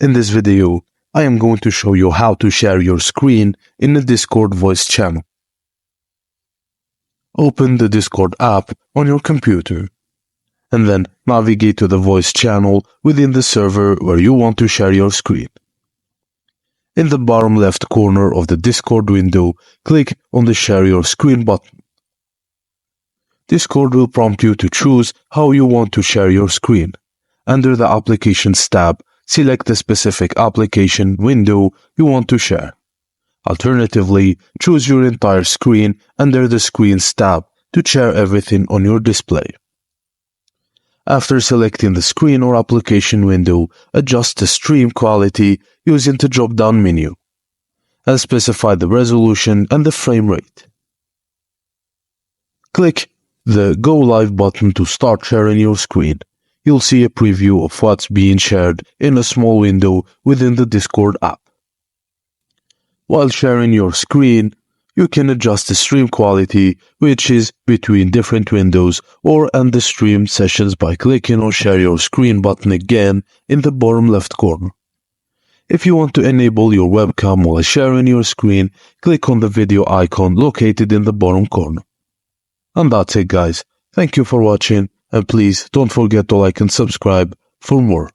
In this video, I am going to show you how to share your screen in the Discord voice channel. Open the Discord app on your computer, and then navigate to the voice channel within the server where you want to share your screen. In the bottom left corner of the Discord window, click on the Share Your Screen button. Discord will prompt you to choose how you want to share your screen. Under the Applications tab, select the specific application window you want to share. Alternatively, choose your entire screen under the Screens tab to share everything on your display. After selecting the screen or application window, adjust the stream quality using the drop-down menu, and specify the resolution and the frame rate. Click the Go Live button to start sharing your screen. You'll see a preview of what's being shared in a small window within the Discord app. While sharing your screen, you can adjust the stream quality, which is between different windows, or end the stream sessions by clicking on Share Your Screen button again in the bottom left corner. If you want to enable your webcam while sharing your screen, click on the video icon located in the bottom corner. And that's it, guys. Thank you for watching, and please don't forget to like and subscribe for more.